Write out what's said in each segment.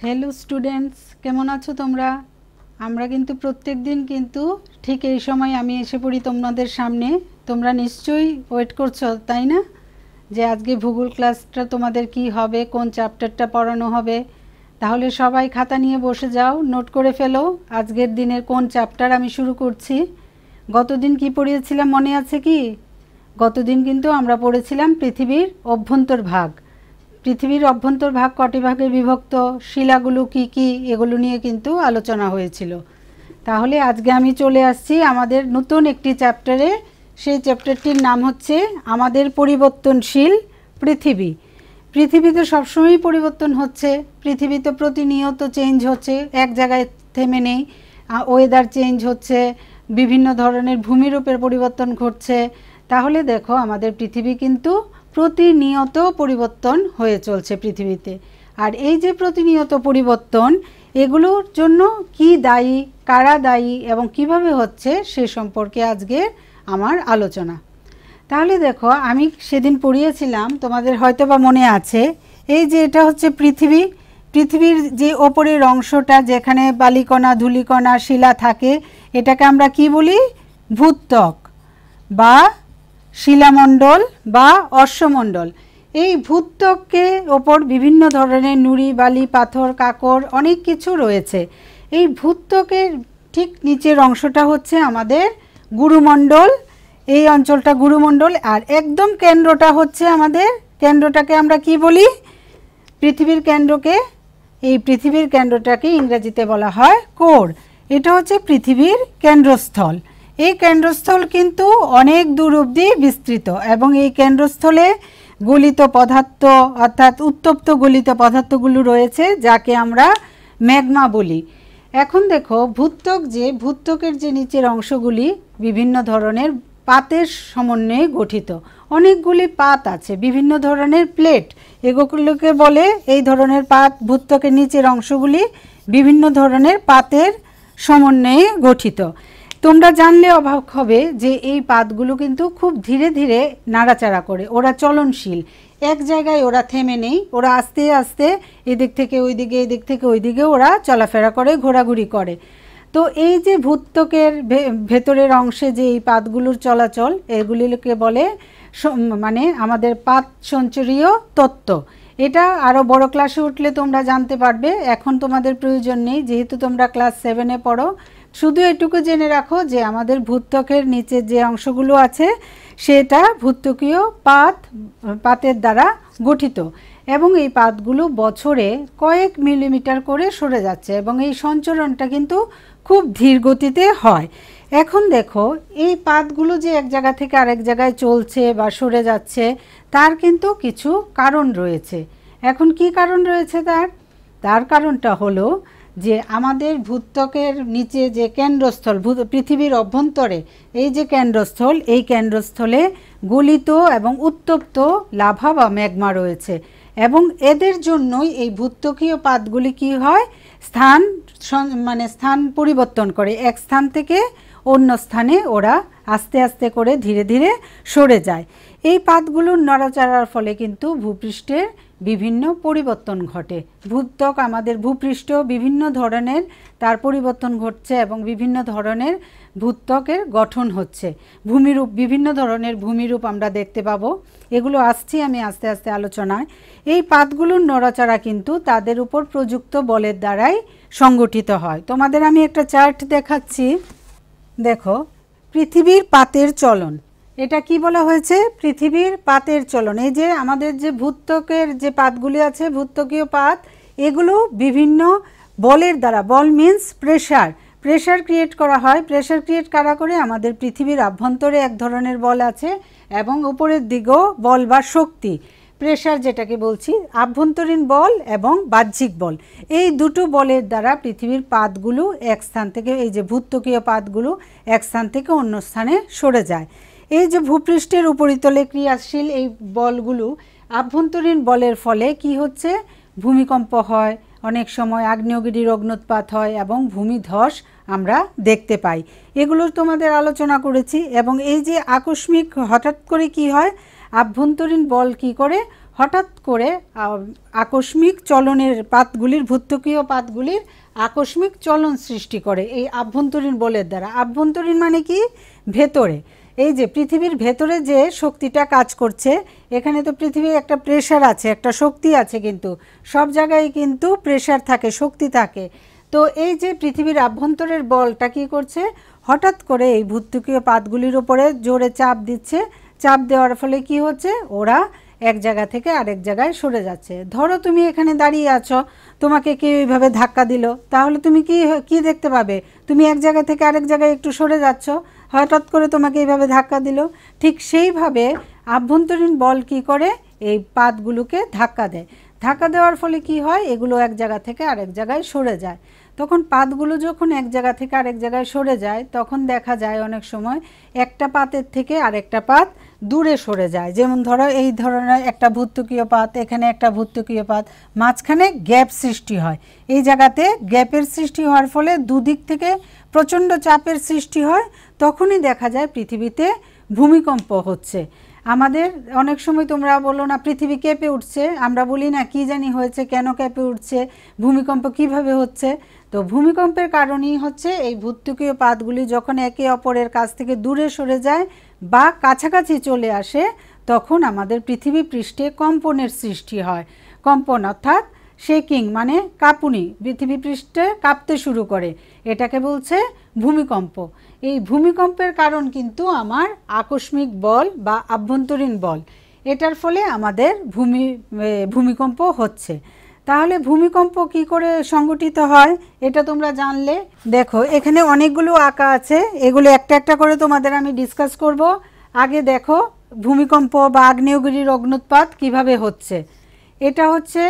Hello students केमन आछो तोमरा आमरा किन्तु प्रत्येक दिन किन्तु ठीक এই সময় আমি এসে পড়ি তোমাদের সামনে তোমরা নিশ্চয়ই ওয়েট করছো তাই না যে আজকে ভূগোল ক্লাসটা তোমাদের কি হবে কোন চ্যাপ্টারটা পড়ানো হবে তাহলে সবাই খাতা নিয়ে বসে যাও নোট করে ফেলো আজকের দিনের কোন চ্যাপ্টার আমি শুরু করছি গতদিন কি পড়িয়েছিলাম মনে আছে কি গতদিন কিন্তু আমরা পড়েছিলাম পৃথিবীর অভ্যন্তর ভাগ পৃথিবীর অভ্যন্তর ভাগ কটি ভাগে বিভক্ত শিলাগুলো কি কি এগুলো নিয়ে কিন্তু আলোচনা হয়েছিল তাহলে আজকে আমি চলে আসছি আমাদের নতুন একটি চ্যাপ্টারে সেই চ্যাপ্টারটির নাম হচ্ছে আমাদের পরিবর্তনশীল পৃথিবী পৃথিবী তো সবসময় পরিবর্তন হচ্ছে পৃথিবী তো প্রতিনিয়ত চেঞ্জ হচ্ছে এক জায়গায় থেমে নেই ওয়েদার চেঞ্জ হচ্ছে বিভিন্ন ধরনের ভূমিরূপের পরিবর্তন ঘটছে তাহলে দেখো আমাদের পৃথিবী কিন্তু প্রতিনিয়ত পরিবর্তন হয়ে চলছে পৃথিবীতে আর এই যে প্রতিনিয়ত পরিবর্তন এগুলোর জন্য কি দায়ী কারা দায়ী এবং কিভাবে হচ্ছে সে সম্পর্কে আজকে আমার আলোচনা তাহলে দেখো আমি সেদিন পড়িয়েছিলাম তোমাদের হয়তোবা মনে আছে এই যে এটা হচ্ছে পৃথিবী পৃথিবীর যে উপরের অংশটা যেখানে বালিকণা ধূলিকণা শিলা থাকে এটাকে আমরা কি বলি ভূত্বক বা শিলামণ্ডল বা অশ্বমণ্ডল এই ভূত্বকের ওপর বিভিন্ন ধরনের নুড়ি বালি পাথর কাকর অনেক কিছু রয়েছে এই ভূত্বকের ঠিক নিচের অংশটা হচ্ছে আমাদের গুরুমণ্ডল এই অঞ্চলটা গুরুমণ্ডল আর একদম কেন্দ্রটা হচ্ছে আমাদের কেন্দ্রটাকে আমরা কি বলি পৃথিবীর কেন্দ্রকে এই পৃথিবীর কেন্দ্রটাকে ইংরেজিতে বলা হয় কোর এটা হচ্ছে পৃথিবীর কেন্দ্রস্থল এই কেন্দ্রস্থল কিন্তু অনেক দূর অবধি বিস্তৃত এবং এই কেন্দ্রস্থলে গলিত পদার্থ অর্থাৎ উত্তপ্ত গলিত পদার্থগুলো রয়েছে যাকে আমরা ম্যাগমা বলি এখন দেখো ভূত্বকের যে নিচের অংশগুলি বিভিন্ন ধরনের পাতের সমন্বয়ে গঠিত অনেকগুলি পাত আছে বিভিন্ন ধরনের প্লেট এগুলোকে বলে এই ধরনের পাত ভূত্বকের নিচের অংশগুলি বিভিন্ন ধরনের পাতের সমন্বয়ে গঠিত তোমরা জানলে অবাক হবে যে এই পাতগুলো কিন্তু খুব ধীরে ধীরে নাড়াচাড়া করে ওরা চলনশীল এক জায়গায় ওরা থেমে নেই ওরা আস্তে আস্তে এদিক থেকে ওইদিকে এদিক থেকে ওইদিকে ওরা চলাফেরা করে ঘোরাঘুরি করে তো এই যে ভূত্বকের ভেতরের অংশে যে এই পাতগুলোর চলাচল এগুলিকে বলে মানে আমাদের পাত সঞ্চরীয় তত্ত্ব এটা আরও বড় ক্লাসে উঠলে তোমরা জানতে পারবে এখন তোমাদের প্রয়োজন নেই যেহেতু তোমরা ক্লাস 7-এ পড়ো শুধু এটুকু জেনে রাখো যে আমাদের ভূত্বকের নিচে যে অংশগুলো আছে সেটা ভূত্বকীয় পাতের দ্বারা গঠিত এবং এই পাতগুলো বছরে কয়েক মিলিমিটার করে সরে যাচ্ছে এবং এই সঞ্চরণটা কিন্তু খুব ধীর গতিতে হয় এখন দেখো এই পাতগুলো যে এক জায়গা থেকে আরেক জায়গায় চলছে বা সরে যাচ্ছে তার কিন্তু কিছু কারণ রয়েছে এখন কি কারণ রয়েছে তার কারণটা হলো যে আমাদের ভূত্বকের নিচে যে কেন্দ্রস্থল পৃথিবীর অভ্যন্তরে এই যে কেন্দ্রস্থল এই কেন্দ্রস্থলে গলিত এবং উত্তপ্ত লাভা বা ম্যাগমা রয়েছে এবং এদের জন্যই এই ভূত্বকীয় পাতগুলি কি হয় স্থান পরিবর্তন করে এক স্থান থেকে অন্য স্থানে ওরা আস্তে আস্তে করে ধীরে ধীরে সরে যায় এই পাতগুলোর নড়াচড়ার ফলে কিন্তু ভূপৃষ্ঠের বিভিন্ন পরিবর্তন ঘটে ভূত্বক আমাদের ভূপৃষ্ঠ বিভিন্ন ধরনের তার পরিবর্তন ঘটছে এবং বিভিন্ন ধরনের ভূত্বকের গঠন হচ্ছে ভূমিরূপ বিভিন্ন ধরনের ভূমিরূপ আমরা দেখতে পাবো এগুলো আসছি আমি আস্তে আস্তে আলোচনায় এই পাতগুলোর নড়াচড়া কিন্তু তাদের উপর প্রযুক্ত বলের দ্বারাই সংগঠিত হয় তোমাদের আমি একটা চার্ট দেখাচ্ছি দেখো পৃথিবীর পাতের চলন এটা কি বলা হয়েছে পৃথিবীর পাতের চলন এই যে আমাদের যে ভূত্বকের যে পাতগুলি আছে ভূত্বকীয় পাত এগুলো বিভিন্ন বলের দ্বারা বল মিন্স প্রেশার ক্রিয়েট করা হয় প্রেশার ক্রিয়েট কারা করে আমাদের পৃথিবীর আভ্যন্তরে এক ধরনের বল আছে এবং উপরের দিকেও বল বা শক্তি প্রেশার যেটাকে বলছি আভ্যন্তরীণ বল এবং বাহ্যিক বল এই দুটো বলের দ্বারা পৃথিবীর পাতগুলো এক স্থান থেকে এই যে ভূত্বকীয় পাতগুলো এক স্থান থেকে অন্য স্থানে সরে যায় এই যে ভূপৃষ্ঠের উপরিতলে ক্রিয়াশীল এই বলগুলো আভ্যন্তরীণ বলের ফলে কি হচ্ছে ভূমিকম্প হয় অনেক সময় আগ্নেয়গিরির অগ্ন্যুৎপাত হয় এবং ভূমিধস আমরা দেখতে পাই এগুলো তোমাদের আলোচনা করেছি এবং এই যে আকস্মিক হঠাৎ করে কি হয় আভ্যন্তরীণ বল কি করে হঠাৎ করে আকস্মিক চলনের পাতগুলির ভূত্বকীয় পাতগুলির আকস্মিক চলন সৃষ্টি করে এই আভ্যন্তরীণ বলের দ্বারা। আভ্যন্তরীণ মানে কি? ভেতরে। এই যে পৃথিবীর ভেতরে যে শক্তিটা কাজ করছে, এখানে তো পৃথিবীর একটা প্রেশার আছে, একটা শক্তি আছে, কিন্তু সব জায়গায় কিন্তু প্রেশার থাকে, শক্তি থাকে। তো এই যে পৃথিবীর আভ্যন্তরের বলটা কি করছে, হঠাৎ করে এই ভূত্বকীয় পাতগুলির উপরে জোরে চাপ দিচ্ছে। চাপ দেওয়ার ফলে কি হচ্ছে, ওরা এক জায়গা থেকে আরেক জায়গায় সরে যাচ্ছে। ধরো তুমি এখানে দাঁড়িয়ে আছো, তোমাকে কেউ এইভাবে ধাক্কা দিল, তাহলে তুমি কি দেখতে পাবে? তুমি এক জায়গা থেকে আরেক জায়গায় একটু সরে যাচ্ছ, হঠাৎ করে তোমাকে এইভাবে ধাক্কা দিল। ঠিক সেইভাবে আভ্যন্তরীণ বল কি করে, এই পাতগুলোকে ধাক্কা দেয়। ধাক্কা দেওয়ার ফলে কি হয়, এগুলো এক জায়গা থেকে আরেক জায়গায় সরে যায়। তখন পাতগুলো যখন এক জায়গা থেকে আরেক জায়গায় সরে যায়, তখন দেখা যায় অনেক সময় একটা পাতের থেকে আরেকটা পাত দূরে সরে যায়। যেমন ধরো এই ধরনের একটা ভূত্বকীয় পাত, এখানে একটা ভূত্বকীয় পাত, মাঝখানে গ্যাপ সৃষ্টি হয়। এই জায়গাতে গ্যাপের সৃষ্টি হওয়ার ফলে দুদিক থেকে প্রচণ্ড চাপের সৃষ্টি হয়। তখনই দেখা যায় পৃথিবীতে ভূমিকম্প হচ্ছে। আমাদের অনেক সময় তোমরা বলো না পৃথিবী কেঁপে উঠছে, আমরা বলি না কি জানি হয়েছে, কেন কেঁপে উঠছে, ভূমিকম্প কিভাবে হচ্ছে। তো ভূমিকম্পের কারণেই হচ্ছে এই ভূত্বকীয় পাতগুলি যখন একে অপরের কাছ থেকে দূরে সরে যায় বা কাছাকাছি চলে আসে, তখন আমাদের পৃথিবী পৃষ্ঠে কম্পনের সৃষ্টি হয়। কম্পন অর্থাৎ শেকিং মানে কাঁপুনি, পৃথিবী পৃষ্ঠে কাঁপতে শুরু করে, এটাকে বলছে ভূমিকম্প। এই ভূমিকম্পের কারণ কিন্তু আমার আকস্মিক বল বা আভ্যন্তরীণ বল, এটার ফলে আমাদের ভূমিকম্প হচ্ছে। তাহলে ভূমিকম্প কি করে সংগঠিত হয় এটা তোমরা জানলে। দেখো এখানে অনেকগুলো আঁকা আছে, এগুলো একটা একটা করে তোমাদের আমি ডিসকাস করব। আগে দেখো ভূমিকম্প বা আগ্নেয়গিরির অগ্ন্যুৎপাত কিভাবে হচ্ছে। এটা হচ্ছে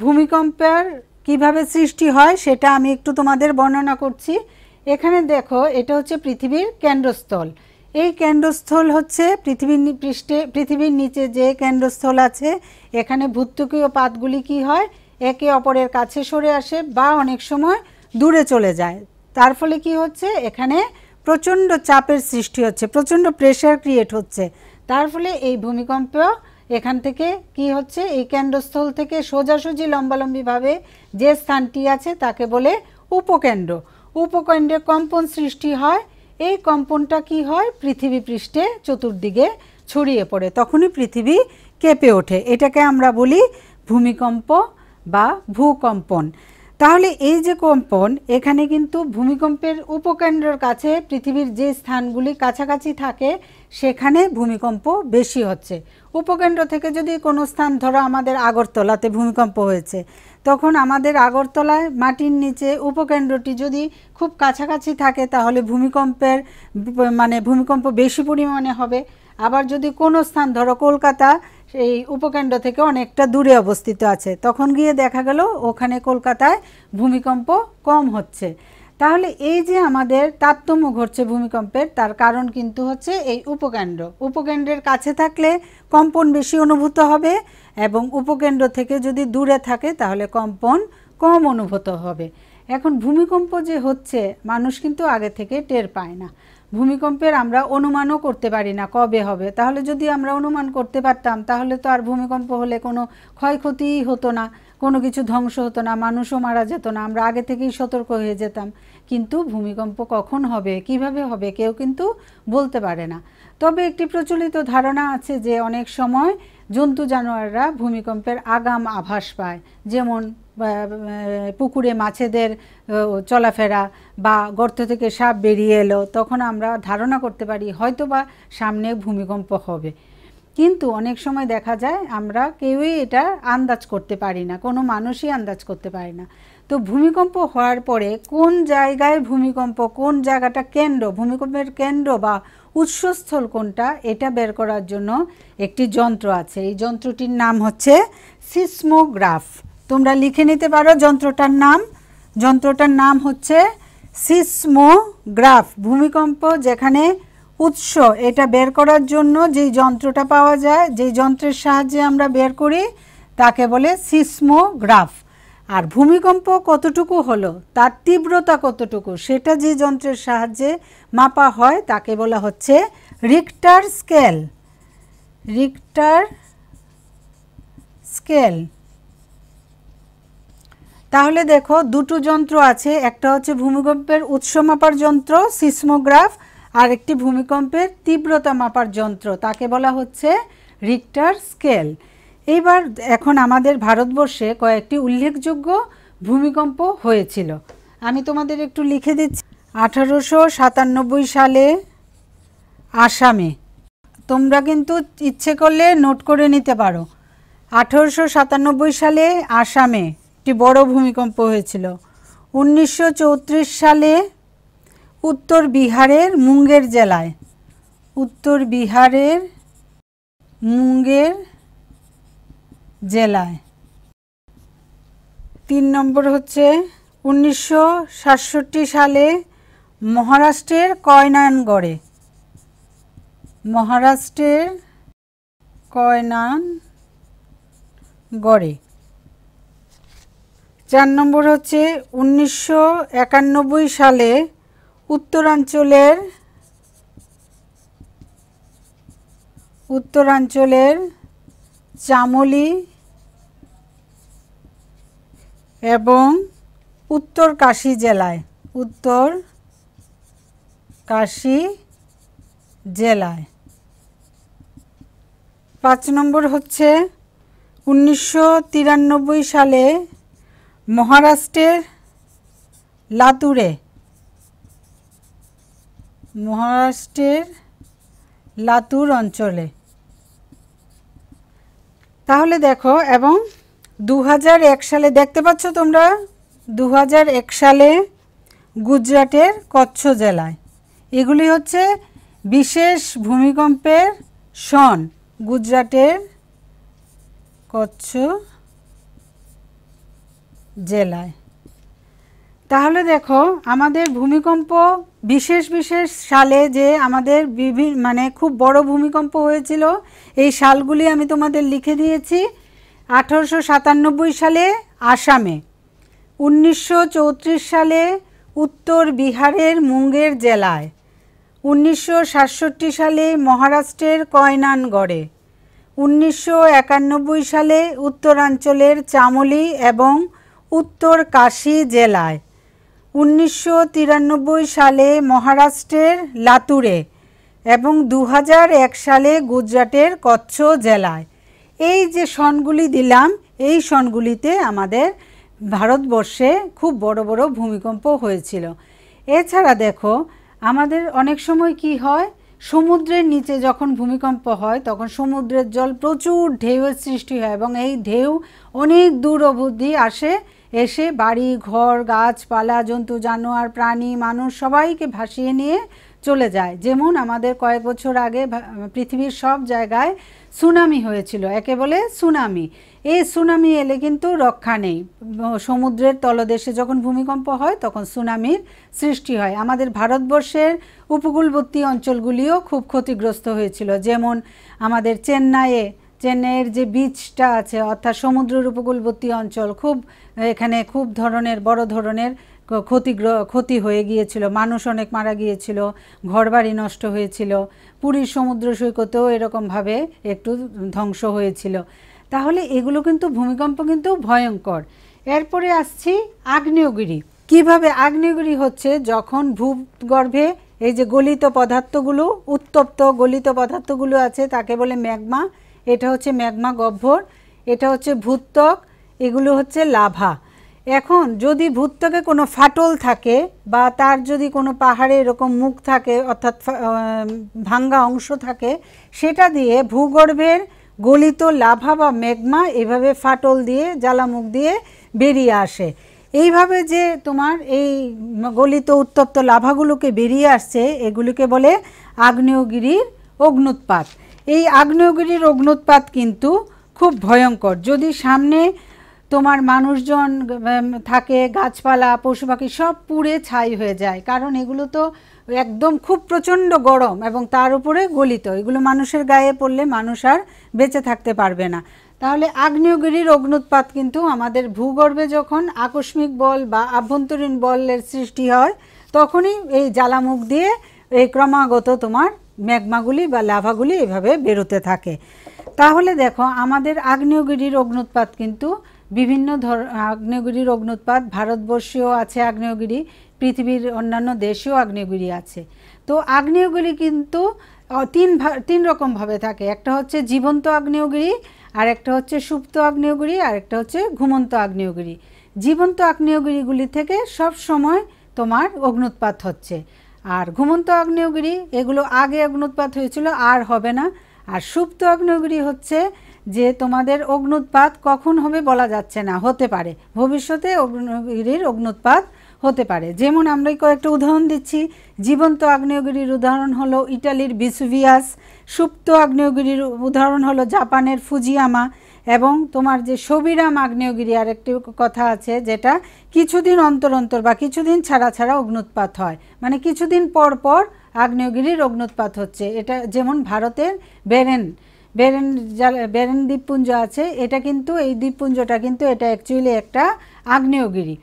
ভূমিকম্পের কিভাবে সৃষ্টি হয় সেটা আমি একটু তোমাদের বর্ণনা করছি। এখানে দেখো এটা হচ্ছে পৃথিবীর কেন্দ্রস্থল। এই কেন্দ্রস্থল হচ্ছে পৃথিবীর নিচে যে কেন্দ্রস্থল আছে, এখানে ভূত্বকীয় পাতগুলি কি হয়, একে অপরের কাছে সরে আসে বা অনেক সময় দূরে চলে যায়। তার ফলে কি হচ্ছে, এখানে প্রচণ্ড চাপের সৃষ্টি হচ্ছে, প্রচণ্ড প্রেশার ক্রিয়েট হচ্ছে। তার ফলে এই ভূমিকম্প এখান থেকে কি হচ্ছে, এই কেন্দ্রস্থল থেকে সোজাসুজি লম্বালম্বিভাবে যে স্থানটি আছে তাকে বলে উপকেন্দ্র। উপকেন্দ্রে কম্পন সৃষ্টি হয়। এই কম্পনটা কি হয়, পৃথিবী পৃষ্ঠে চতুর্দিকে ছড়িয়ে পড়ে, তখনই পৃথিবী কেঁপে ওঠে। এটাকে আমরা বলি ভূমিকম্প বা ভূকম্পন। তাহলে এই যে কম্পন, এখানে কিন্তু ভূমিকম্পের উপকেন্দ্রের কাছে পৃথিবীর যে স্থানগুলি কাছাকাছি থাকে সেখানে ভূমিকম্প বেশি হচ্ছে। উপকেন্দ্র থেকে যদি কোনো স্থান, ধরো আমাদের আগরতলাতে ভূমিকম্প হয়েছে, তখন আমাদের আগরতলায় মাটির নিচে উপকেন্দ্রটি যদি খুব কাছাকাছি থাকে তাহলে ভূমিকম্প বেশি পরিমাণে হবে। আবার যদি কোনো স্থান, ধরো কলকাতা সেই উপকেন্দ্র থেকে অনেকটা দূরে অবস্থিত আছে, তখন গিয়ে দেখা গেল ওখানে কলকাতায় ভূমিকম্প কম হচ্ছে। তাহলে এই যে আমাদের তারতম্য ঘটছে ভূমিকম্পের, তার কারণ কিন্তু হচ্ছে এই উপকেন্দ্র। উপকেন্দ্রের কাছে থাকলে কম্পন বেশি অনুভূত হবে এবং উপকেন্দ্র থেকে যদি দূরে থাকে তাহলে কম্পন কম অনুভূত হবে। এখন ভূমিকম্প যে হচ্ছে মানুষ কিন্তু আগে থেকে টের পায় না। ভূমিকম্পের আমরা অনুমানও করতে পারি না কবে হবে। তাহলে যদি আমরা অনুমান করতে পারতাম তাহলে তো আর ভূমিকম্প হলে কোনো ক্ষয়ক্ষতিই হতো না, কোনো কিছু ধ্বংস হতো না, মানুষও মারা যেত না, আমরা আগে থেকেই সতর্ক হয়ে যেতাম। কিন্তু ভূমিকম্প কখন হবে, কিভাবে হবে, কেউ কিন্তু বলতে পারে না। তবে একটি প্রচলিত ধারণা আছে যে অনেক সময় জন্তু জানোয়াররা ভূমিকম্পের আগাম আভাস পায়, যেমন পুকুরে মাছেদের চলাফেরা বা গর্ত থেকে সাপ বেরিয়ে এলো, তখন আমরা ধারণা করতে পারি হয়তোবা সামনে ভূমিকম্প হবে। কিন্তু অনেক সময় দেখা যায় আমরা কেউই এটা আন্দাজ করতে পারি না, কোনো মানুষই আন্দাজ করতে পারে না। তো ভূমিকম্প হওয়ার পরে কোন জায়গায় ভূমিকম্প, কোন জায়গাটা কেন্দ্র, ভূমিকম্পের কেন্দ্র বা উৎসস্থল কোনটা, এটা বের করার জন্য একটি যন্ত্র আছে। এই যন্ত্রটির নাম হচ্ছে সিসমোগ্রাফ। তোমরা লিখে নিতে পারো যন্ত্রটার নাম। যন্ত্রটার নাম হচ্ছে সিসমোগ্রাফ। ভূমিকম্প যেখানে উৎস, এটা বের করার জন্য যেই যন্ত্রটা পাওয়া যায়, যেই যন্ত্রের সাহায্যে আমরা বের করি তাকে বলে সিসমোগ্রাফ। আর ভূমিকম্প কতটুকু হলো, তার তীব্রতা কতটুকু, সেটা যে যন্ত্রের সাহায্যে মাপা হয় তাকে বলা হচ্ছে রিক্টার স্কেল। Richter scale. তাহলে দেখো দুটো যন্ত্র আছে, একটা হচ্ছে ভূমিকম্পের উৎস মাপার যন্ত্র সিসমোগ্রাফ, আর একটি ভূমিকম্পের তীব্রতা মাপার যন্ত্র, তাকে বলা হচ্ছে রিক্টার স্কেল। এইবার এখন আমাদের ভারতবর্ষে কয়েকটি উল্লেখযোগ্য ভূমিকম্প হয়েছিল, আমি তোমাদের একটু লিখে দিচ্ছি। 1897 সালে আসামে, তোমরা কিন্তু ইচ্ছে করলে নোট করে নিতে পারো। 1897 সালে আসামে একটি বড় ভূমিকম্প হয়েছিল। 1934 সালে উত্তর বিহারের মুঙ্গের জেলায়, উত্তর বিহারের মুঙ্গের জেলায়। 3 নম্বর হচ্ছে 1967 সালে মহারাষ্ট্রের কয়নানগড়ে, মহারাষ্ট্রের কয়নানগড়ে। 4 নম্বর হচ্ছে 1991 সালে উত্তরাঞ্চলের চামোলি এবং উত্তর কাশী জেলায়, উত্তর কাশী জেলায়। 5 নম্বর হচ্ছে 1993 সালে মহারাষ্ট্রের লাতুরে, মহারাষ্ট্রের লাতুর অঞ্চলে। তাহলে দেখো, এবং 2001 সালে দেখতে পাচ্ছ তোমরা, 2001 সালে গুজরাটের কচ্ছ জেলায়। এগুলি হচ্ছে বিশেষ ভূমিকম্পের সন, গুজরাটের কচ্ছ জেলায়। তাহলে দেখো আমাদের ভূমিকম্প বিশেষ বিশেষ সালে যে আমাদের মানে খুব বড় ভূমিকম্প হয়েছিল, এই সালগুলি আমি তোমাদের লিখে দিয়েছি। 1897 সালে আসামে, 1934 সালে উত্তর বিহারের মুঙ্গের জেলায়, 1967 সালে মহারাষ্ট্রের কয়নানগড়ে, 1991 সালে উত্তরাঞ্চলের চামোলি এবং উত্তর কাশী জেলায়, 1993 সালে মহারাষ্ট্রের লাতুরে এবং 2001 সালে গুজরাটের কচ্ছ জেলায়। এই যে সনগুলি দিলাম, এই সনগুলিতে আমাদের ভারতবর্ষে খুব বড় বড় ভূমিকম্প হয়েছিল। এছাড়া দেখো আমাদের অনেক সময় কি হয়, সমুদ্রের নিচে যখন ভূমিকম্প হয় তখন সমুদ্রের জল প্রচুর ঢেউয়ের সৃষ্টি হয় এবং এই ঢেউ অনেক দূর অবধি আসে, এসে বাড়ি ঘর গাছপালা জন্তু জানোয়ার প্রাণী মানুষ সবাইকে ভাসিয়ে নিয়ে চলে যায়। যেমন আমাদের কয়েক বছর আগে পৃথিবীর সব জায়গায় সুনামি হয়েছিল, একে বলে সুনামি। এই সুনামি এলে কিন্তু রক্ষা নেই, সমুদ্রের তলদেশে যখন ভূমিকম্প হয় তখন সুনামির সৃষ্টি হয়। আমাদের ভারতবর্ষের উপকূলবর্তী অঞ্চলগুলিও খুব ক্ষতিগ্রস্ত হয়েছিল, যেমন আমাদের চেন্নাইয়ের যে বিচটা আছে অর্থাৎ সমুদ্রের উপকূলবর্তী অঞ্চল, এখানে খুব বড় ধরনের ক্ষতি হয়ে গিয়েছিল, মানুষ অনেক মারা গিয়েছিল, ঘরবাড়ি নষ্ট হয়েছিল। পুরীর সমুদ্র সৈকতেও এরকমভাবে একটু ধ্বংস হয়েছিল। তাহলে এগুলো কিন্তু ভূমিকম্প কিন্তু ভয়ঙ্কর। এরপরে আসছি আগ্নেয়গিরি। কিভাবে আগ্নেয়গিরি হচ্ছে, যখন ভূগর্ভে এই যে গলিত পদার্থগুলো, উত্তপ্ত গলিত পদার্থগুলো আছে তাকে বলে ম্যাগমা। এটা হচ্ছে ম্যাগমা গহ্বর, এটা হচ্ছে ভূত্বক, এগুলো হচ্ছে লাভা। এখন যদি ভূত্বকে কোনো ফাটল থাকে বা তার যদি কোনো পাহাড়ে এরকম মুখ থাকে অর্থাৎ ভাঙ্গা অংশ থাকে, সেটা দিয়ে ভূগর্ভের গলিত লাভা বা ম্যাগমা এভাবে ফাটল দিয়ে জ্বালামুখ দিয়ে বেরিয়ে আসে। এইভাবে যে তোমার এই গলিত উত্তপ্ত লাভাগুলোকে বেরিয়ে আসছে, এগুলোকে বলে আগ্নেয়গিরির অগ্ন্যুৎপাত। এই আগ্নেয়গিরির অগ্ন্যুৎপাত কিন্তু খুব ভয়ঙ্কর। যদি সামনে তোমার মানুষজন থাকে, গাছপালা পশু পাখি সব পুড়ে ছাই হয়ে যায়, কারণ এগুলো তো একদম খুব প্রচণ্ড গরম এবং তার উপরে গলিত, এগুলো মানুষের গায়ে পড়লে মানুষ আর বেঁচে থাকতে পারবে না। তাহলে আগ্নেয়গিরির অগ্ন্যুৎপাত কিন্তু আমাদের ভূগর্ভে যখন আকস্মিক বল বা আভ্যন্তরীণ বলের সৃষ্টি হয় তখনই এই জ্বালামুখ দিয়ে এই ক্রমাগত তোমার ম্যাগমাগুলি বা লাভাগুলি এভাবে বেরোতে থাকে। তাহলে দেখো আমাদের আগ্নেয়গিরির অগ্নুৎপাত কিন্তু বিভিন্ন আগ্নেয়গিরির অগ্নুৎপাত, ভারতবর্ষেও আছে আগ্নেয়গিরি, পৃথিবীর অন্যান্য দেশেও আগ্নেয়গিরি আছে। তো আগ্নেয়গিরি কিন্তু তিন রকমভাবে থাকে। একটা হচ্ছে জীবন্ত আগ্নেয়গিরি, আর একটা হচ্ছে সুপ্ত আগ্নেয়গিরি, আর একটা হচ্ছে ঘুমন্ত আগ্নেয়গিরি। জীবন্ত আগ্নেয়গিরিগুলি থেকে সব সময় তোমার অগ্নুৎপাত হচ্ছে, আর ঘুমন্ত আগ্নেয়গিরি এগুলো আগে অগ্নুৎপাত হয়েছিল, আর হবে না। আর সুপ্ত আগ্নেয়গিরি হচ্ছে যে তোমাদের অগ্নুৎপাত কখন হবে বলা যাচ্ছে না, হতে পারে ভবিষ্যতে আগ্নেয়গিরির অগ্নুৎপাত হতে পারে। যেমন আমরা কয়েকটা উদাহরণ দিচ্ছি। জীবন্ত আগ্নেয়গিরির উদাহরণ হলো ইটালির ভিসুভিয়াস, সুপ্ত আগ্নেয়গিরির উদাহরণ হলো জাপানের ফুজিয়ামা, এবং তোমার যে সবিরাম আগ্নেয়গিরি আরেকটি কথা আছে, যেটা কিছুদিন অন্তর অন্তর বা কিছুদিন ছাড়া ছাড়া অগ্নুৎপাত হয়, মানে কিছুদিন পর পর আগ্নেয়গিরির অগ্নুৎপাত হচ্ছে। এটা যেমন ভারতের বেরেন দ্বীপপুঞ্জ আছে, এটা কিন্তু এই দ্বীপপুঞ্জটা কিন্তু এটা অ্যাকচুয়ালি একটা আগ্নেয়গিরি।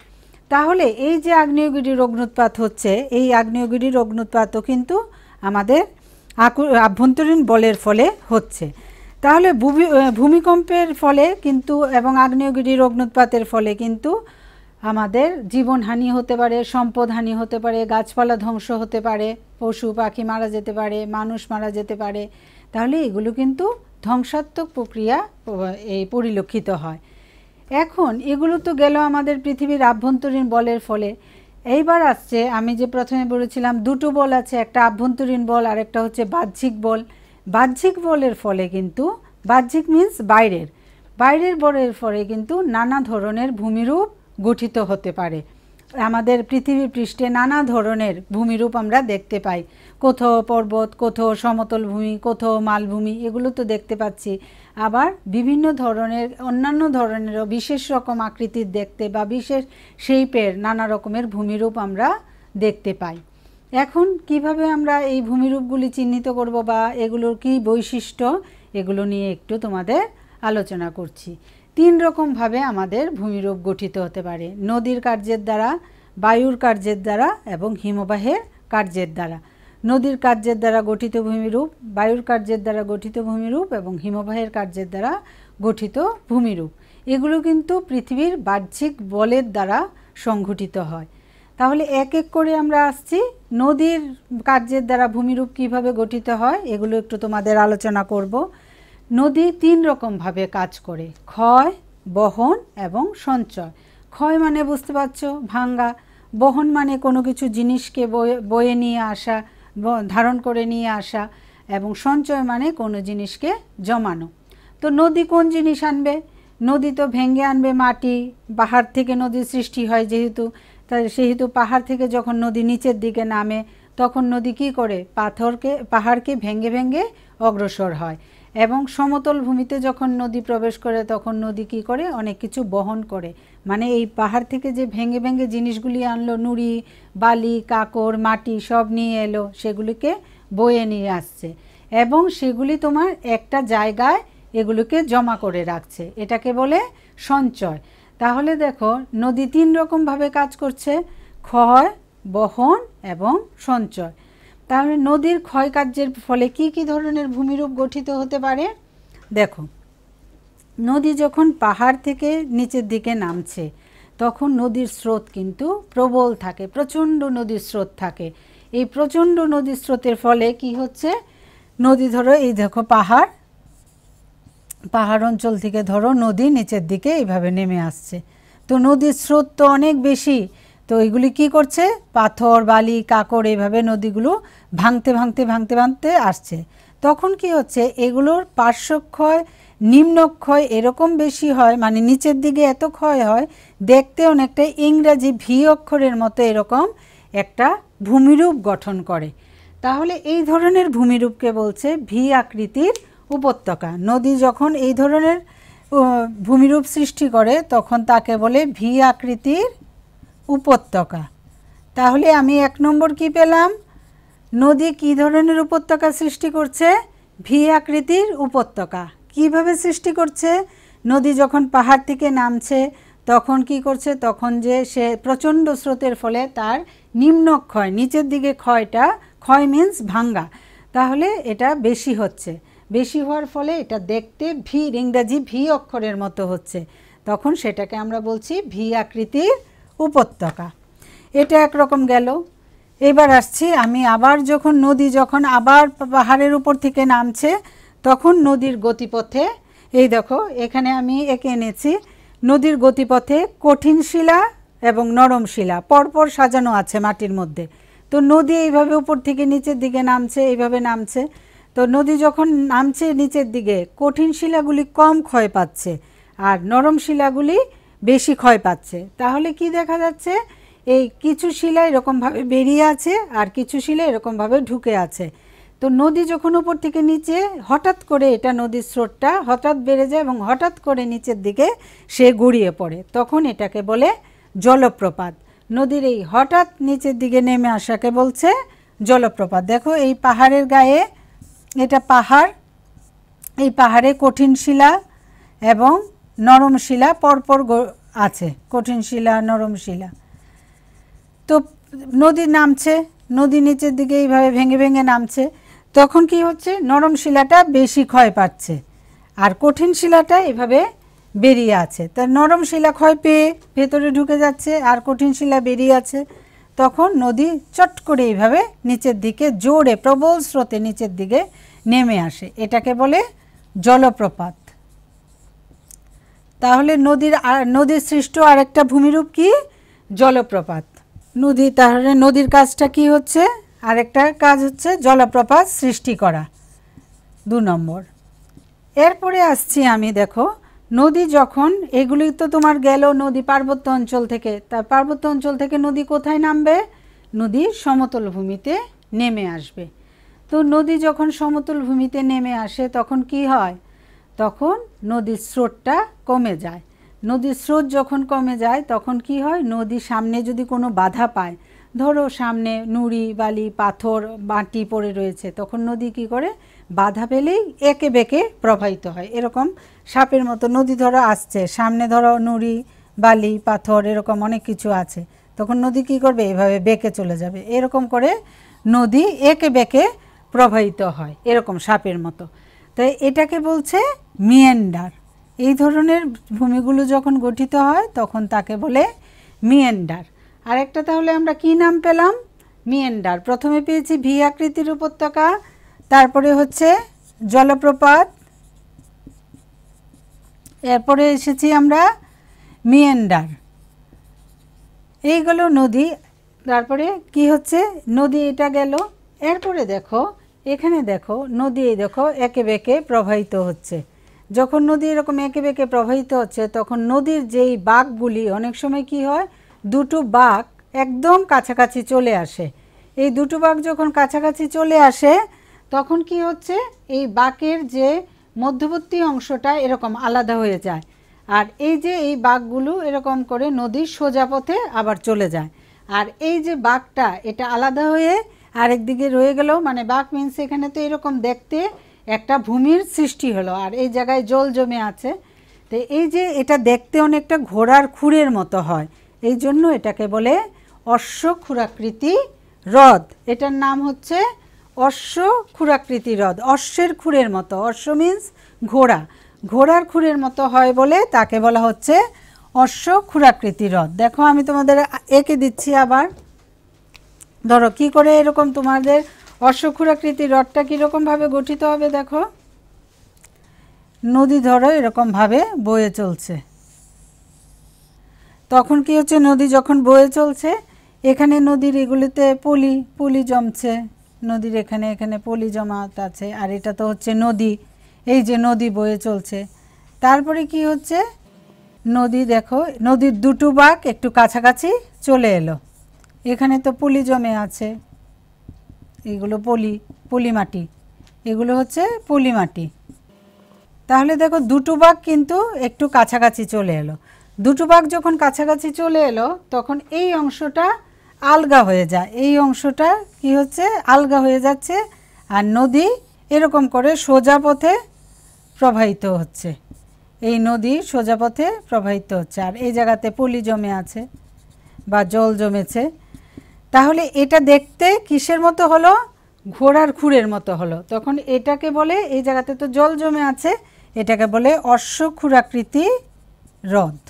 তাহলে এই যে আগ্নেয়গিরির অগ্নুৎপাত হচ্ছে, এই আগ্নেয়গিরির অগ্নুৎপাতও কিন্তু আমাদের আভ্যন্তরীণ বলের ফলে হচ্ছে। তাহলে ভূমিকম্পের ফলে কিন্তু এবং আগ্নেয়গিরির অগ্নুৎপাতের ফলে কিন্তু আমাদের জীবনহানি হতে পারে, সম্পদহানি হতে পারে, গাছপালা ধ্বংস হতে পারে, পশু পাখি মারা যেতে পারে, মানুষ মারা যেতে পারে। তাহলে এগুলো কিন্তু ধ্বংসাত্মক প্রক্রিয়া এই পরিলক্ষিত হয়। এখন এগুলো তো গেল আমাদের পৃথিবীর আভ্যন্তরীণ বলের ফলে। এইবার আসছে, আমি যে প্রথমে বলেছিলাম দুটো বল আছে, একটা আভ্যন্তরীণ বল আর একটা হচ্ছে বাহ্যিক বল। বাহ্যিক বলের ফলে কিন্তু, বাহ্যিক মিন্স বাইরের বলের ফলে কিন্তু নানা ধরনের ভূমিরূপ গঠিত হতে পারে। আমাদের পৃথিবী পৃষ্ঠে নানা ধরনের ভূমিরূপ আমরা দেখতে পাই, কোথাও পর্বত, কোথাও সমতল ভূমি, কোথাও মালভূমি, এগুলো তো দেখতে পাচ্ছি। আবার বিভিন্ন ধরনের অন্যান্য ধরনেরও বিশেষ রকম আকৃতির দেখতে বা বিশেষ শেপের নানা রকমের ভূমিরূপ আমরা দেখতে পাই। এখন কিভাবে আমরা এই ভূমিরূপগুলি চিহ্নিত করব বা এগুলোর কী বৈশিষ্ট্য, এগুলো নিয়ে একটু তোমাদের আলোচনা করছি। তিন রকমভাবে আমাদের ভূমিরূপ গঠিত হতে পারে: নদীর কার্যের দ্বারা, বায়ুর কার্যের দ্বারা এবং হিমবাহের কার্যের দ্বারা। নদীর কার্যের দ্বারা গঠিত ভূমিরূপ, বায়ুর কার্যের দ্বারা গঠিত ভূমিরূপ এবং হিমবাহের কার্যের দ্বারা গঠিত ভূমিরূপ, এগুলো কিন্তু পৃথিবীর বাহ্যিক বলের দ্বারা সংঘটিত হয়। তাহলে এক এক করে আমরা আসছি। নদীর কার্যের দ্বারা ভূমিরূপ কিভাবে গঠিত হয় এগুলো একটু তোমাদের আলোচনা করব। নদী তিন রকমভাবে কাজ করে: ক্ষয়, বহন এবং সঞ্চয়। ক্ষয় মানে বুঝতে পারছো, ভাঙ্গা। বহন মানে কোনো কিছু জিনিসকে বয়ে নিয়ে আসা, ধারণ করে নিয়ে আসা। এবং সঞ্চয় মানে কোনো জিনিসকে জমানো। তো নদী কোন জিনিস আনবে? নদী তো ভেঙে আনবে মাটি, পাহাড় থেকে নদীর সৃষ্টি হয় যেহেতু, সেহেতু পাহাড় থেকে যখন নদী নিচের দিকে নামে তখন নদী কী করে? পাহাড়কে ভেঙে ভেঙে অগ্রসর হয়। এবং সমতল ভূমিতে যখন নদী প্রবেশ করে তখন নদী কী করে? অনেক কিছু বহন করে। মানে এই পাহাড় থেকে যে ভেঙে ভেঙে জিনিসগুলি আনলো, নুড়ি, বালি, কাকড়, মাটি সব নিয়ে এলো, সেগুলিকে বয়ে নিয়ে আসছে এবং সেগুলি তোমার একটা জায়গায় এগুলোকে জমা করে রাখছে, এটাকে বলে সঞ্চয়। তাহলে দেখো নদী তিন রকমভাবে কাজ করছে: ক্ষয়, বহন এবং সঞ্চয়। তাহলে নদীর ক্ষয় কার্যের ফলে কি কি ধরনের ভূমিরূপ গঠিত হতে পারে? দেখো, নদী যখন পাহাড় থেকে নিচের দিকে নামছে তখন নদীর স্রোত কিন্তু প্রবল থাকে, প্রচণ্ড নদীর স্রোত থাকে। এই প্রচণ্ড নদীর স্রোতের ফলে কি হচ্ছে? নদী ধরো এই দেখো পাহাড় অঞ্চল থেকে ধরো নদী নিচের দিকে এইভাবে নেমে আসছে, তো নদীর স্রোত তো অনেক বেশি, তো এগুলি কি করছে? পাথর, বালি, কাকড় এইভাবে নদীগুলো ভাঙতে ভাঙতে ভাঙতে ভাঙতে আসছে। তখন কি হচ্ছে? এগুলোর পার্শ্বক্ষয়, নিম্নক্ষয় এরকম বেশি হয়, মানে নিচের দিকে এত ক্ষয় হয়, দেখতে অনেকটা ইংরাজি ভি অক্ষরের মতো এরকম একটা ভূমিরূপ গঠন করে। তাহলে এই ধরনের ভূমিরূপকে বলছে ভি আকৃতির উপত্যকা। নদী যখন এই ধরনের ভূমিরূপ সৃষ্টি করে তখন তাকে বলে ভি আকৃতির উপত্যকা। তাহলে আমি এক নম্বর কি পেলাম? নদী কি ধরনের উপত্যকা সৃষ্টি করছে? ভি আকৃতির উপত্যকা। কিভাবে সৃষ্টি করছে? নদী যখন পাহাড় থেকে নামছে তখন কি করছে? তখন যে সে প্রচণ্ড স্রোতের ফলে তার নিম্নক্ষয়, নিচের দিকে ক্ষয়টা, ক্ষয় মিন্স ভাঙ্গা, তাহলে এটা বেশি হচ্ছে, বেশি হওয়ার ফলে এটা দেখতে ভি, ইংরাজি ভি অক্ষরের মতো হচ্ছে, তখন সেটাকে আমরা বলছি ভি আকৃতির উপত্যকা। এটা একরকম গেল। এবার আসছি আমি আবার যখন নদী যখন আবার পাহাড়ের উপর থেকে নামছে তখন নদীর গতিপথে, এই দেখো এখানে আমি এঁকে এনেছি, নদীর গতিপথে কঠিন শিলা এবং নরম শিলা পরপর সাজানো আছে মাটির মধ্যে। তো নদী এইভাবে উপর থেকে নিচের দিকে নামছে, এইভাবে নামছে। তো নদী যখন নামছে নিচের দিকে কঠিন শিলাগুলি কম ক্ষয় পাচ্ছে আর নরম শিলাগুলি বেশি ক্ষয় পাচ্ছে। তাহলে কি দেখা যাচ্ছে, এই কিছু শিলা এরকমভাবে বেরিয়ে আছে আর কিছু শিলা এরকমভাবে ঢুকে আছে। তো নদী যখন উপর থেকে নিচে হঠাৎ করে এটা নদীর স্রোতটা হঠাৎ বেড়ে যায় এবং হঠাৎ করে নিচের দিকে সে গড়িয়ে পড়ে, তখন এটাকে বলে জলপ্রপাত। নদীর এই হঠাৎ নিচের দিকে নেমে আসাকে বলছে জলপ্রপাত। দেখো এই পাহাড়ের গায়ে, এটা পাহাড়, এই পাহাড়ে কঠিন শিলা এবং নরম শিলা পরপর আছে, কঠিন শিলা নরম শিলা। তো নদী নামছে, নদী নিচের দিকে এইভাবে ভেঙে ভেঙে নামছে, তখন কি হচ্ছে, নরম শিলাটা বেশি ক্ষয় পাচ্ছে আর কঠিন শিলাটা এভাবে বেরিয়ে আছে। তার নরম শিলা ক্ষয় পেয়ে ভেতরে ঢুকে যাচ্ছে আর কঠিন শিলা বেরিয়ে আছে, তখন নদী চট করে এইভাবে নিচের দিকে জোরে প্রবল স্রোতে নিচের দিকে নেমে আসে, এটাকে বলে জলপ্রপাত। তাহলে নদীর সৃষ্ট আরেকটা ভূমিরূপ কি, জলপ্রপাত। নদী, তাহলে নদীর কাজটা কি হচ্ছে, আরেকটা কাজ হচ্ছে জলপ্রপাত সৃষ্টি করা, 2 নম্বর। এরপরে আসছি আমি, দেখো নদী যখন, এগুলি তো তোমার গেল নদী পার্বত্য অঞ্চল থেকে, তা পার্বত্য অঞ্চল থেকে নদী কোথায় নামবে, নদী সমতল ভূমিতে নেমে আসবে। তো নদী যখন সমতল ভূমিতে নেমে আসে তখন কি হয়, তখন নদীর স্রোতটা কমে যায়। নদীর স্রোত যখন কমে যায় তখন কি হয়, নদী সামনে যদি কোনো বাধা পায়, ধরো সামনে নুড়ি বালি পাথর মাটি পড়ে রয়েছে, তখন নদী কি করে, বাধা পেলেই একে বেঁকে প্রবাহিত হয়। এরকম সাপের মতো নদী ধরো আসছে, সামনে ধরো নুড়ি বালি পাথর এরকম অনেক কিছু আছে, তখন নদী কি করবে, এভাবে বেঁকে চলে যাবে। এরকম করে নদী একে বেঁকে প্রবাহিত হয়, এরকম সাপের মতো। তাই এটাকে বলছে মিয়েন্ডার। এই ধরনের ভূমিগুলো যখন গঠিত হয় তখন তাকে বলে মিয়েন্ডার। আরেকটা তাহলে আমরা কি নাম পেলাম, মিয়েন্ডার। প্রথমে পেয়েছি ভি আকৃতির উপত্যকা, তারপরে হচ্ছে জলপ্রপাত, এরপরে এসেছি আমরা মিয়েন্ডার। এইগুলো নদী, তারপরে কি হচ্ছে, নদী এটা গেল। এরপরে দেখো এখানে দেখো নদী, এই দেখো একে বেঁকে প্রবাহিত হচ্ছে। যখন নদী এরকম একে বেঁকে প্রবাহিত হচ্ছে তখন নদীর যেই বাঁকগুলি, অনেক সময় কি হয়, দুটো বাঁক একদম কাছাকাছি চলে আসে। এই দুটো বাঁক যখন কাছাকাছি চলে আসে তখন কি হচ্ছে, এই বাঁকের যে মধ্যবর্তী অংশটা এরকম আলাদা হয়ে যায়, আর এই যে এই বাঁকগুলো এরকম করে নদীর সোজা পথে আবার চলে যায়। আর এই যে বাঁকটা এটা আলাদা হয়ে আরেক দিকে রয়ে গেল, মানে বাঁক মিনস এখানে তো এরকম দেখতে একটা ভূমির সৃষ্টি হলো আর এই জায়গায় জল জমে আছে। তো এই যে এটা দেখতে অনেকটা ঘোড়ার খুরের মতো হয়, এই জন্য এটাকে বলে অশ্ব ক্ষুরাকৃতি হ্রদ। এটার নাম হচ্ছে অশ্ব ক্ষুরাকৃতি হ্রদ, অশ্বের খুরের মতো, অশ্ব মিনস ঘোড়া, ঘোড়ার খুরের মতো হয় বলে তাকে বলা হচ্ছে অশ্ব ক্ষুরাকৃতি হ্রদ। দেখো আমি তোমাদের এঁকে দিচ্ছি আবার, ধরো কি করে এরকম তোমাদের অশ্ব ক্ষুরাকৃতি হ্রদটা কীরকমভাবে গঠিত হবে। দেখো নদী ধরো এরকমভাবে বয়ে চলছে, তখন কি হচ্ছে, নদী যখন বয়ে চলছে এখানে নদীর এগুলিতে পলি জমছে, নদীর এখানে এখানে পলি জমাত আছে, আর এটা তো হচ্ছে নদী, এই যে নদী বয়ে চলছে। তারপরে কি হচ্ছে, নদী দেখো নদীর দুটো বাঁক একটু কাছাকাছি চলে এলো, এখানে তো পলি জমে আছে, এগুলো পলি মাটি, এগুলো হচ্ছে পলি মাটি। তাহলে দেখো দুটো বাঁক কিন্তু একটু কাছাকাছি চলে এলো। দুটো বাঁক যখন কাছাকাছি চলে এলো তখন এই অংশটা আলগা হয়ে যায়, এই অংশটা কি হচ্ছে, আলগা হয়ে যাচ্ছে, আর নদী এরকম করে সোজা পথে প্রবাহিত হচ্ছে, এই নদী সোজা পথে প্রবাহিত হচ্ছে, আর এই জায়গাতে পলি জমে আছে বা জল জমেছে। তাহলে এটা দেখতে কিসের মতো হলো, ঘোড়ার খুরের মতো হলো, তখন এটাকে বলে, এই জায়গাতে তো জল জমে আছে, এটাকে বলে অশ্বক্ষুরাকৃতি হ্রদ।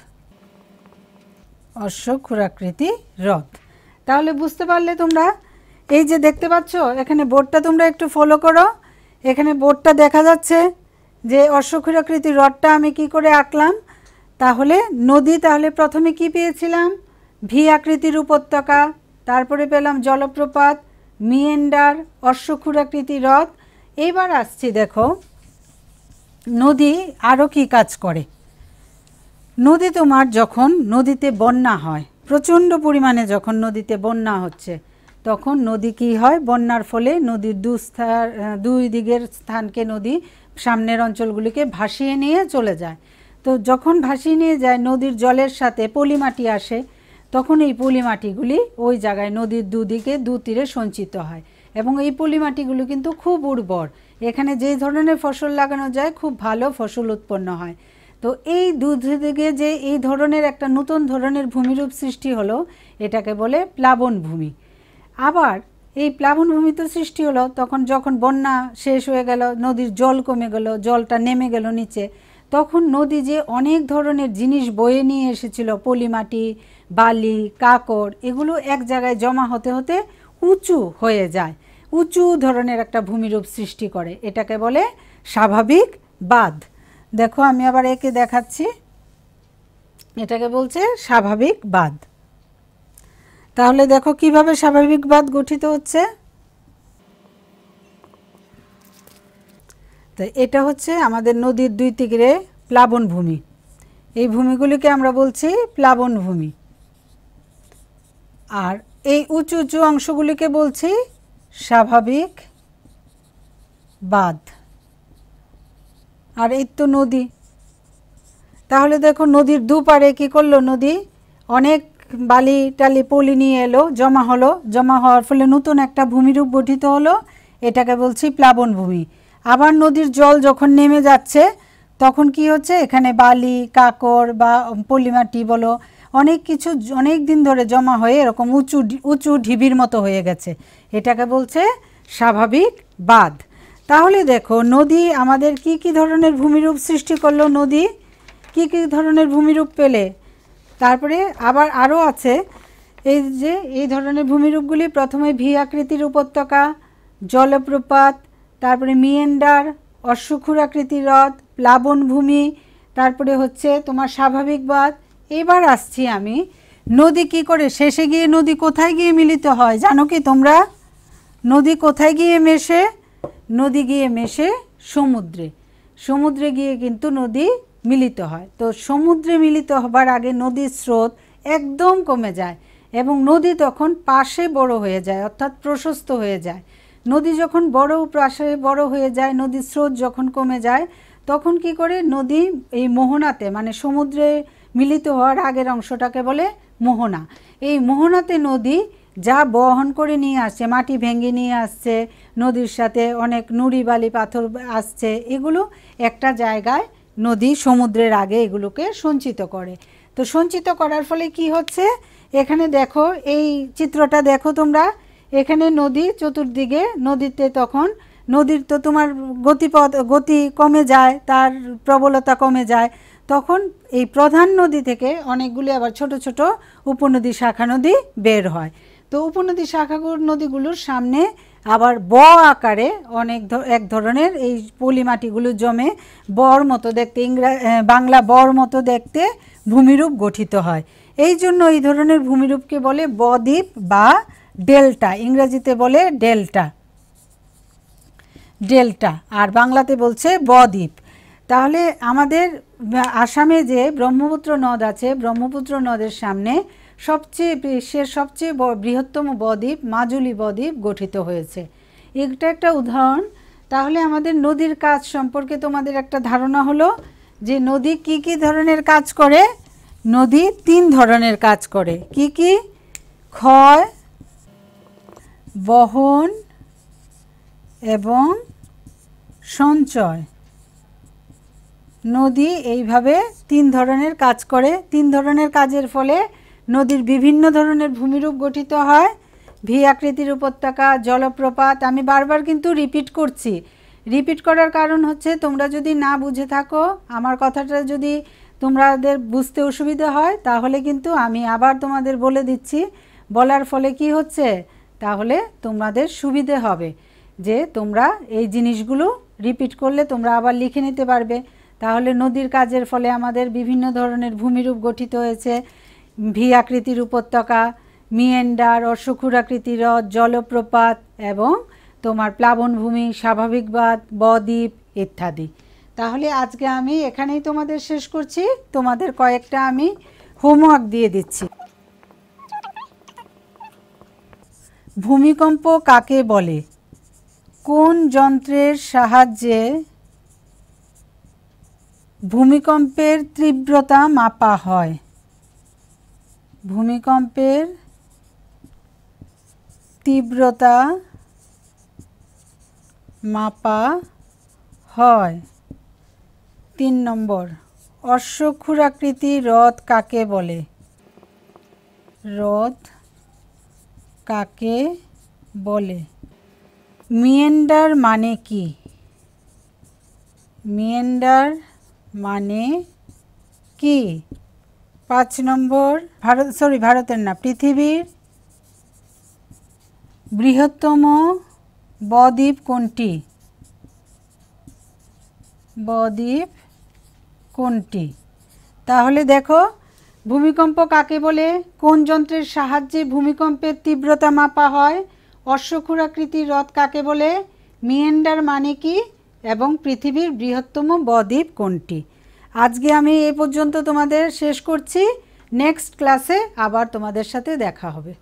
অশ্বক্ষুরাকৃতি হ্রদ। তাহলে বুঝতে পারলে তোমরা? এই যে দেখতে পাচ্ছ এখানে বোর্ডটা, তোমরা একটু ফলো করো, এখানে বোর্ডটা দেখা যাচ্ছে যে অশ্বক্ষুরাকৃতি হ্রদটা আমি কি করে আঁকলাম। তাহলে নদী, তাহলে প্রথমে কি পেয়েছিলাম? ভি আকৃতির উপত্যকা, তারপরে পেলাম জলপ্রপাত, মিয়েন্ডার, অশ্বক্ষুরাকৃতি হ্রদ। এইবার আসছি, দেখো নদী আরও কি কাজ করে। নদী তোমার যখন নদীতে বন্যা হয়, প্রচণ্ড পরিমাণে যখন নদীতে বন্যা হচ্ছে, তখন নদী কি হয়? বন্যার ফলে নদীর দুই দিকের স্থানকে নদী সামনের অঞ্চলগুলিকে ভাসিয়ে নিয়ে চলে যায়। তো যখন ভাসিয়ে নিয়ে যায়, নদীর জলের সাথে পলিমাটি আসে, তখন এই পলিমাটিগুলি ওই জায়গায় নদীর দুদিকে তীরে সঞ্চিত হয়, এবং এই পলিমাটিগুলো কিন্তু খুব উর্বর, এখানে যে ধরনের ফসল লাগানো যায় খুব ভালো ফসল উৎপন্ন হয়। তো এই দুদিকে যে এই ধরনের একটা নতুন ধরনের ভূমিরূপ সৃষ্টি হলো, এটাকে বলে প্লাবন ভূমি। আবার এই প্লাবন ভূমি তো সৃষ্টি হলো তখন যখন বন্যা শেষ হয়ে গেল, নদীর জল কমে গেল, জলটা নেমে গেল নিচে, তখন নদী যে অনেক ধরনের জিনিস বয়ে নিয়ে এসেছিল, পলিমাটি, বালি, কাকড়, এগুলো এক জায়গায় জমা হতে হতে উঁচু হয়ে যায়, উঁচু ধরনের একটা ভূমিরূপ সৃষ্টি করে, এটাকে বলে স্বাভাবিক বাঁধ। দেখো আমি আবার একে দেখাচ্ছি, এটাকে বলছে স্বাভাবিক বাঁধ। তাহলে দেখো কিভাবে স্বাভাবিক বাঁধ গঠিত হচ্ছে। তো এটা হচ্ছে আমাদের নদীর দুই তীরে প্লাবন ভূমি, এই ভূমিগুলিকে আমরা বলছি প্লাবন ভূমি। আর এই উঁচু উঁচু অংশগুলিকে বলছি স্বাভাবিক বাঁধ। আর এই তো নদী, তাহলে দেখো নদীর দুপারে কি করলো, নদী অনেক বালি টালি পলি নিয়ে এলো, জমা হলো, জমা হওয়ার ফলে নতুন একটা ভূমিরূপ গঠিত হলো, এটাকে বলছি প্লাবন ভূমি। আবার নদীর জল যখন নেমে যাচ্ছে, তখন কি হচ্ছে, এখানে বালি, কাকড় বা পলিমাটি বলো, অনেক কিছু অনেক দিন ধরে জমা হয়ে এরকম উঁচু উঁচু ঢিবির মতো হয়ে গেছে, এটাকে বলছে স্বাভাবিক বাঁধ। তাহলে দেখো নদী আমাদের কি কি ধরনের ভূমিরূপ সৃষ্টি করলো, নদী কি কি ধরনের ভূমিরূপ পেলে। তারপরে আবার আরও আছে, এই যে এই ধরনের ভূমিরূপগুলি, প্রথমে ভি আকৃতির উপত্যকা, জলপ্রপাত, তারপরে মিয়েন্ডার, অশ্বক্ষুরাকৃতি হ্রদ, প্লাবন ভূমি, তারপরে হচ্ছে তোমার স্বাভাবিক বাঁধ। এবার আসছি আমি, নদী কি করে শেষে গিয়ে, নদী কোথায় গিয়ে মিলিত হয় জানো কি তোমরা? নদী কোথায় গিয়ে মেশে? নদী গিয়ে মেশে সমুদ্রে, সমুদ্রে গিয়ে কিন্তু নদী মিলিত হয়। তো সমুদ্রে মিলিত হবার আগে নদীর স্রোত একদম কমে যায়, এবং নদী তখন পাশে বড় হয়ে যায়, অর্থাৎ প্রশস্ত হয়ে যায়। নদী যখন পাশে বড় হয়ে যায়, নদীর স্রোত যখন কমে যায়, তখন কি করে, নদী এই মোহনাতে, মানে সমুদ্রে মিলিত হওয়ার আগের অংশটাকে বলে মোহনা, এই মোহনাতে নদী যা বহন করে নিয়ে আসছে, মাটি ভেঙে নিয়ে আসছে, নদীর সাথে অনেক নুড়ি বালি পাথর আসছে, এগুলো একটা জায়গায় নদী সমুদ্রের আগে এগুলোকে সঞ্চিত করে। তো সঞ্চিত করার ফলে কি হচ্ছে, এখানে দেখো এই চিত্রটা দেখো তোমরা, এখানে নদী চতুর্দিকে, নদীতে তখন নদীর তো তোমার গতি কমে যায়, তার প্রবলতা কমে যায়, তখন এই প্রধান নদী থেকে অনেকগুলি আবার ছোট ছোট উপনদী শাখা নদী বের হয়। তো উপনদী শাখা নদীগুলোর সামনে আবার ব আকারে এক ধরনের এই পলিমাটিগুলো জমে বর মতো দেখতে, বাংলা বর মতো দেখতে ভূমিরূপ গঠিত হয়। এই জন্য এই ধরনের ভূমিরূপকে বলে বদ্বীপ বা ডেল্টা, ইংরেজিতে বলে ডেল্টা, ডেল্টা, আর বাংলাতে বলছে বদ্বীপ। তাহলে আমাদের আসামে যে ব্রহ্মপুত্র নদ আছে, ব্রহ্মপুত্র নদের সামনে বিশ্বের সবচেয়ে বৃহত্তম বদ্বীপ মাজুলী বদ্বীপ গঠিত হয়েছে, এটা একটা উদাহরণ। তাহলে আমাদের নদীর কাজ সম্পর্কে তোমাদের একটা ধারণা হলো যে নদী কি কি ধরনের কাজ করে। নদী 3 ধরনের কাজ করে, কি কি? ক্ষয়, বহন এবং সঞ্চয়। নদী এইভাবে 3 ধরনের কাজ করে। 3 ধরনের কাজের ফলে নদীর বিভিন্ন ধরনের ভূমিরূপ গঠিত হয়, ভি আকৃতির উপত্যকা, জলপ্রপাত। আমি বারবার কিন্তু রিপিট করছি। রিপিট করার কারণ হচ্ছে তোমরা যদি না বুঝে থাকো, আমার কথাটা যদি তোমাদের বুঝতে অসুবিধা হয়, তাহলে কিন্তু আমি আবার তোমাদের বলে দিচ্ছি। বলার ফলে কি হচ্ছে, তাহলে তোমাদের সুবিধে হবে যে তোমরা এই জিনিসগুলো রিপিট করলে তোমরা আবার লিখে নিতে পারবে। তাহলে নদীর কাজের ফলে আমাদের বিভিন্ন ধরনের ভূমিরূপ গঠিত হয়েছে। ভি আকৃতির উপত্যকা, মিয়েন্ডার, অশ্বক্ষুরাকৃতির হ্রদ, জলপ্রপাত এবং তোমার প্লাবনভূমি, স্বাভাবিক বাঁধ, বদ্বীপ ইত্যাদি। তাহলে আজকে আমি এখানেই তোমাদের শেষ করছি। তোমাদের কয়েকটা আমি হোমওয়ার্ক দিয়ে দিচ্ছি। ভূমিকম্প কাকে বলে? কোন যন্ত্রের সাহায্যে ভূমিকম্পের তীব্রতা মাপা হয়? ভূমিকম্পের তীব্রতা মাপা হয়। 3 নম্বর, অশ্বক্ষুরাকৃতি হ্রদ কাকে বলে? হ্রদ কাকে বলে? মিয়েন্ডার মানে কি? মিয়েন্ডার মানে কি? 5 নম্বর, ভারতের না, পৃথিবীর বৃহত্তম বদ্বীপ কোনটি? বদ্বীপ কোনটি? তাহলে দেখো, ভূমিকম্প কাকে বলে, কোন যন্ত্রের সাহায্যে ভূমিকম্পের তীব্রতা মাপা হয়, অশ্বক্ষুরাকৃতির হ্রদ কাকে বলে, মিয়েন্ডার মানে কি, এবং পৃথিবীর বৃহত্তম বদ্বীপ কোনটি। আজকে আমি এ পর্যন্ত তোমাদের শেষ করছি। নেক্সট ক্লাসে আবার তোমাদের সাথে দেখা হবে।